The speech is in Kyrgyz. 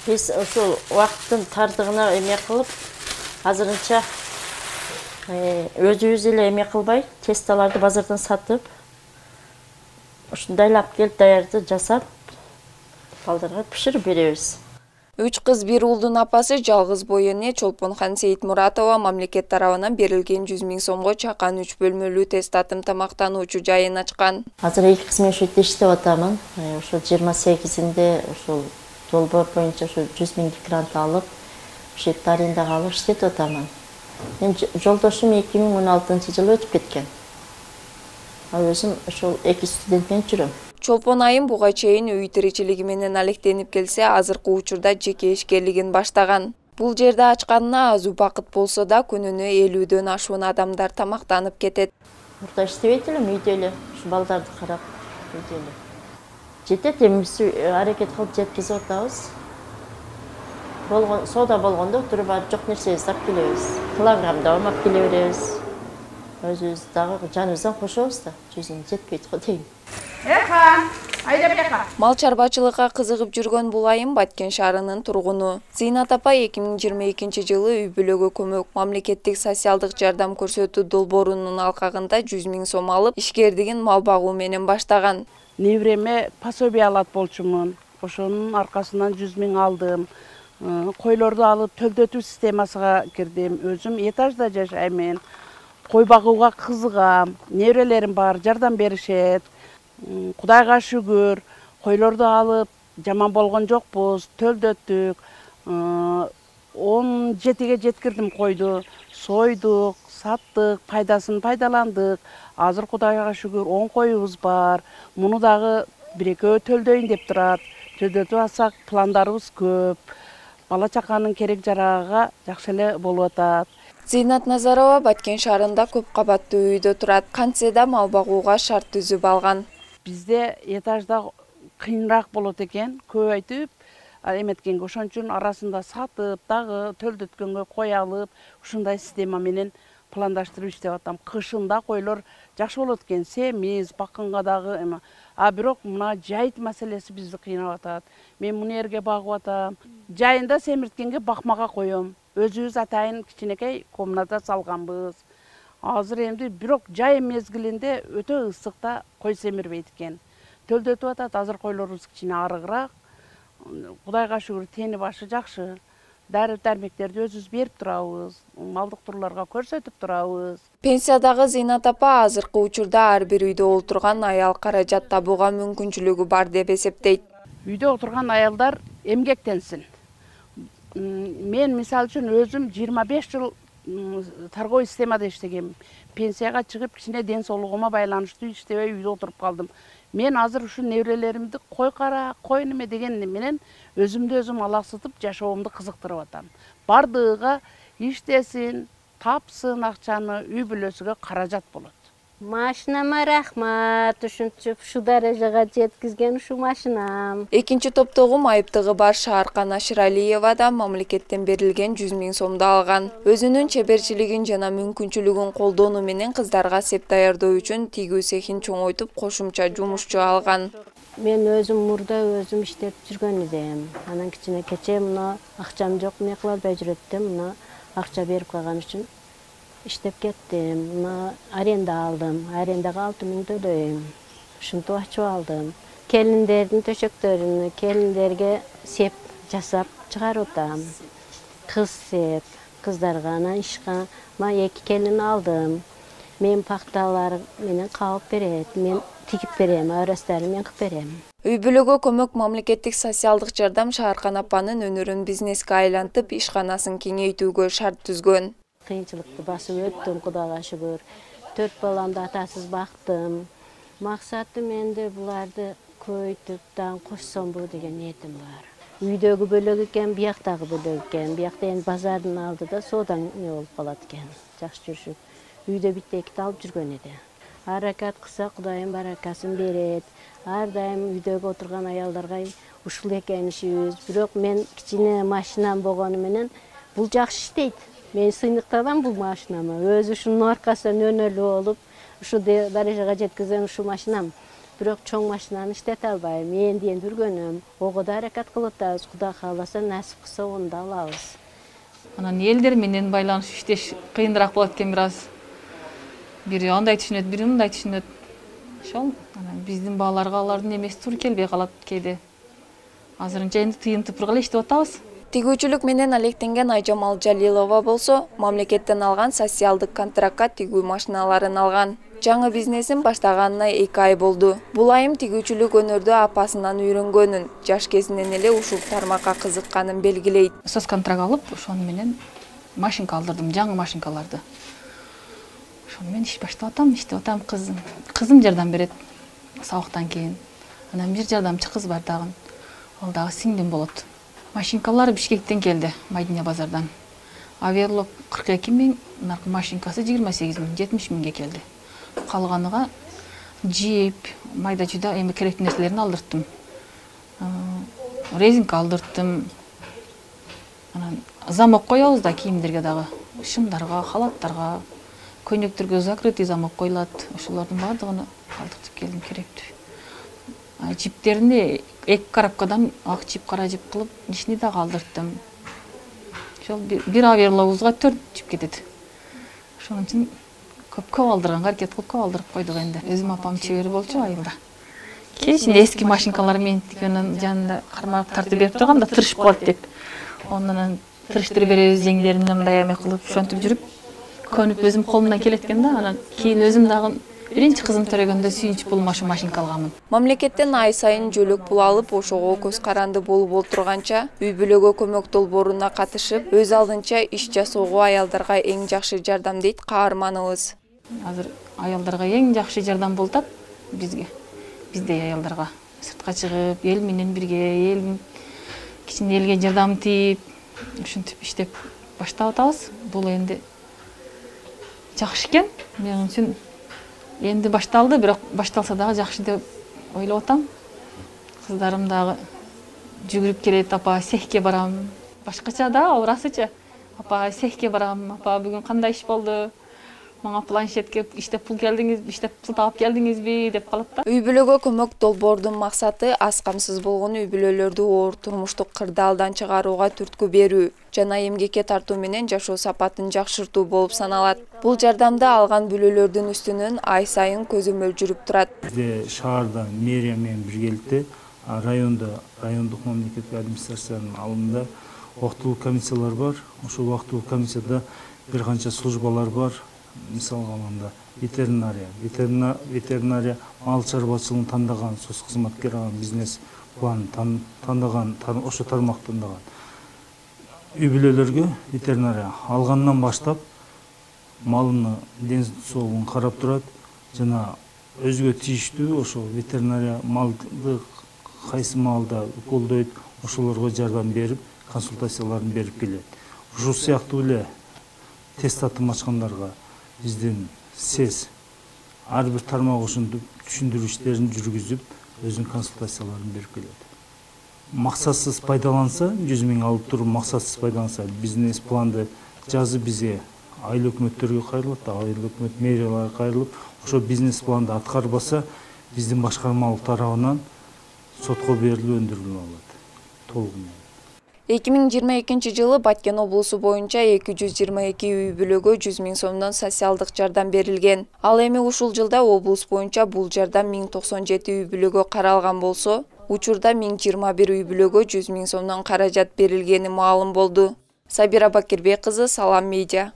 Biz ошол убакыттын тардыгына эме кылып, азырынча өзүбүз эле эме кылбай, тесталарды базардан сатып, ушундайлап келип даярды жасап, балдарга пиширип беребиз. 3 кыз бир уулдун апасы жалгыз бой эне Чолпонхан Сейитмуратова мамлекет тарабынан берилген 100 000 сомго чакан 3 бөлмөлүү тестатым тамактануучу жайын ачкан. Азыр 2 кызмет ошентип иштеп атамын. Ошо 28-inde ошол долбоор боюнча ошо 100 000 грант алып, ошентип арендага алып иштеп атамын. Мен жолдошум 2016-жылы өтүп кеткен. Ал өзүм ошол 2 студент менен жүрөм. Чолпон айым буга чейин үй тиричилиги менен алектенип келсе, азыркы учурда жеке ишкерлигин баштаган. Бул жерде ачканына аз убакыт болсо да, күнүнө 50дөн ашуун адамдар тамактанып кетет. Мурда иштебейт элем, үйдө эле, ушу балдарды карап, үйдө эле. Жетет, эми аракет кылып жеткизип атабыз. Соода болгондо туруп жок нерсебизди алып келебиз. Килограммда алмап келе беребиз. Өзүбүз дагы жаныбыздан кошобуз да, жүзүн жетпейт го дейм. Мал чарбачылыкка кызыгып жүргөн бул айым Баткен шаарынын тургуну. Зыйнат апа 2022-жылы үй бүлөгө көмөк мамлекеттик социалдык жардам көрсөтүү долбоорунун алкагында 100 000 сом алып, ишкердигин мал багуу менен баштаган. Небреме пособие алат болчумун. Ошонун аркасынан 100 000 алдым. Койлорду алып төлдөтүү системасына кирдим. Өзүм этажда жашайм. Кой багууга кызыгам. Небрелерим бар, жардам беришет. Кудайга шүгүр, койлорду алып жаман болгон жокпуз, төлдөттүк. 17ге жеткирдим койду, сойдук, саттык, пайдасын пайдаландык. Азыр Кудайга шүгүр 10 коюбуз бар. Муну дагы бир-экөө төлдөйүн деп турат. Төлдөтүп алсак пландарыбыз көп. Бала чаканын керек жарагыга жакшы эле болуп атат. Зыйнат Назарова Баткен шаарында көп кабаттуу үйдө турат. Кантсе да мал багууга шарт түзүп алган. Бизде этажда кыйыныраак болот экен, көбөйтүп эметкенге, ошон үчүн арасында сатып, дагы төлдөткөнгө кой алып, ушундай система менен пландаштырып иштеп атам. Кышында койлор жакшы болот экен, семиз, бакканга дагы эме. Бирок мына жайыт маселеси бизди кыйнап атат. Мен муну эрге багып атам. Жайында семирткенге бакмага коем. Өзүбүз атайын кичинекей комната салганбыз. Азыр эмди бирок жай мезгилинде өтө ысыкта кой семирбейт экен. Төлдөтүп атат, азыр койлорубуз кичине арыгыраак. Кудайга шүгүр, тени башы жакшы. Дары-дармектерди өзүбүз берип турабыз, малдык турларга көрсөтүп турабыз. Пенсиядагы Зыйнат апа азыркы учурда ар бир үйдө отурган аял каражат табууга мүмкүнчүлүгү бар деп эсептейт. Үйдө отурган аялдар эмгектенсин. Мен мисалы үчүн өзүм 25 жыл торговый системада иштегем. Пенсияга чыгып, кичине ден соолугума байланыштуу иштебей үйдө отуруп калдым. Мен азыр ушу небрелеримди кой кара, кой неме деген менен өзүмдү өзүм алаксытып жашоомду кызыктырып атам. Бардыгыга иштесин, тапсын акчаны, үй бүлөсүгө каражат болот. Машинама рахмат, ушунчуп ушу даражага жеткизген ушу машинам. Экинчи топтогу майыптыгы бар Шааркан Ашыралиева да мамлекеттен берилген 100 000 сомду алган. Өзүнүн чеберчилигин жана мүмкүнчүлүгүн колдонуу менен кыздарга сеп даярдоо үчүн тигүү цехин чоңойтуп, кошумча жумушчу алган. Мен өзүм мурда өзүм иштеп жүргөн эдим. Анан кичине кече мына акчам жок, эмне кыла албай жүрөт да, мына акча берип калган үчүн иштеп кеттим. Мына аренда алдым. Арендага 6 000 төлөйм. Ушинтип ачып алдым. Келиндердин төшөктөрүнө, келиндерге сеп жасап чыгарып атам. Кыз сеп, кыздарга анан ишка. Мына 2 келин алдым. Мен пакталар менен кабып берет. Мен тигип берем, арастарын мен кылып берем. Үй бүлөгө көмөк мамлекеттик социалдык жардам Шааркан апанын өнөрүн бизнеске айлантып, ишканасын кеңейтүүгө шарт түзгөн. Кыйынчылыкты басып өттүм, Кудайга шүгүр. 4 баламды атасыз бактым. Максатым менде буларды көйтүп дан кошсомбу деген ниетим бар. Үйдөгү бөлөк экен, бияктагы бөлөк экен. Биякта эми базардын алдыда соодан не болуп калат экен. Жакшы жүрүшүп. Үйдө биттекти алып жүргөн эди. Аракат кылса Кудайым баракасын берет. Ар дайым үйдөгү отурган аялдарга ушул экен ишибиз. Бирок мен кичине машинам болгону менен бул жакшы иштейт. Мен сыйныкталам бул машинама. Өзү ушунун аркасынан өнөлүү болуп, ушу даражага жеткизген ушу машинам. бирок чоң машинаны иштете албайм. Энден жүргөнүм. Ого да аракет кылып атабыз. Кудай кааласа, насип кылса оны да алабыз. Анан элдер менен байланыш иштеш кыйыныраак болот экен бир аз. Бири андай түшүнөт, бири мындай түшүнөт. Ошол анан биздин бааларга алардын эмеси туура келбей калат кээде. Азырынча энди тыйынтып эле иштеп атабыз. Тигүүчүлүк менен алектенген Айжамал Жалилова болсо, мамлекеттен алган социалдык контрактка тигүү машиналарын алган. Жаңы бизнесин баштаганына 2 ай болду. Бул айым тигүүчүлүк өнөрдү апасынан үйрөнгөнүн, жаш кезинен эле ушул тармакка кызыкканын белгилейт. Соцконтракт алып, ошону менен машинка алдырдым, жаңы машинкаларды. Ошону менен иш баштап атам, кызым жардам берет сабактан кийин. Анан бир жардамчы кыз бар дагы. Ал дагы сиңдим болот. Машинкалар Бишкектен келди, Майдине базардан. Аверлок 42 000, наркы машинкасы 28 000, 70 000ге келди. Калганыга джип, майда жүйдө эми керектүү нерселерин алдырттым. Резинка алдырттым. Анан замок коебуз да кийимдерге дагы, шымдарга, халаттарга, көйнөктөргө закрытый замок коюлат. Ошолордун баардыгын алдыртып келдим керектүү. Жиптерини 2 коробкадан ак жип, кара жип кылып, ишни дагы алдырттым. Ошол бир аверлобузга 4 жип кетет. Ошон үчүн көп алдырганга аракет кылып көп алдырып койдук энди. Өзүм апам чебер болчу айылда. Кечин эски машинкалар менен тигөнүн жанында кармак тартып берип турганда тырышып калат деп. Ондан тырыштырып беребиз жеңдерин мындай эме кылып, ошентип жүрүп, көнүп өзүм колумдан келет экен да, анан кийин өзүм дагы биринчи кызым төрөгөндө сүйүнүч бул машинка алганмын. Мамлекеттен ай сайын жөлөк пул алып, ошого көз каранды болуп отурганча, үй бүлөгө көмөк долбооруна катышып, өз алдынча иш жасоого аялдарга эң жакшы жардам дейт каарманыбыз. Азыр аялдарга эң жакшы жардам болуп атат бизге. Биздей аялдарга сыртка чыгып, эл менен бирге, кичине элге жардам тийип, ушинтип иштеп баштап атабыз. Бул энди жакшы экен. Мен үчүн энди башталды, бирок башталса дагы жакшы деп ойлоп атам. Кыздарым дагы жүгүрүп келет, апа сехке барам. Башкача да урасычы. Апа сехке барам, апа бүгүн кандай иш болду? Мага планшетке иштеп пул келдиңизби, иштеп пул таап келдиңизби деп калат да. Үй бүлөгө көмөк долбоордун максаты аз камсыз болгон үй бүлөлөрдү оор турмуштук кырдаалдан чыгарууга түрткү берүү жана эмгекке тартуу менен жашоо сапатын жакшыртуу болуп саналат. Бул жардамды алган бүлөлөрдүн үстүнөн ай сайын көзөмөл жүрүп турат. Бизде шаарда мэрия менен биргеликте райондук мамлекеттик администрациянын алымында убактылуу комиссиялар бар. Ошол убактылуу комиссияда бир канча службалар бар. Мисалга алганда ветеринария мал чарбачылыгын тандаган, соц кызматкер бизнес план тандаган, ошо тармак тандаган. Үй бүлөлөргө ветеринария алгандан баштап малыны ден соолугун карап турат жана өзгө тийиштүү ошо ветеринария малды кайсы малда уколдойт, ошолорго жардам берип, консультацияларын берип келет. Ушул сыяктуу эле тест татым ачкандарга биздин СЕС ар бир тармак ушинтип түшүндүрүү иштерин жүргүзүп, өзүнүн консультацияларын берип келет. Максатсыз пайдаланса, 100 000 алып туруп максатсыз пайдаланса, бизнес планды жазып бизге айыл өкмөттөргө кайрылат, айыл өкмөт мэрияларга кайрылып, ошо бизнес планды аткарбаса, биздин башкармалык тарабынан сотко берилип өндүрүлүп алат. Толугу менен. 2022 жылы Баткен облусу боюнча 222 үй бүлөгө 100 000 сомдон социалдык жардам берилген. Ал эми ушул жылда облус боюнча бул жардам 1097 үй бүлөгө каралган болсо, учурда 1021 үй бүлөгө 100 000 сомдон каражат берилгени маалым болду. Сабира Бакирбек кызы, Салам Медиа.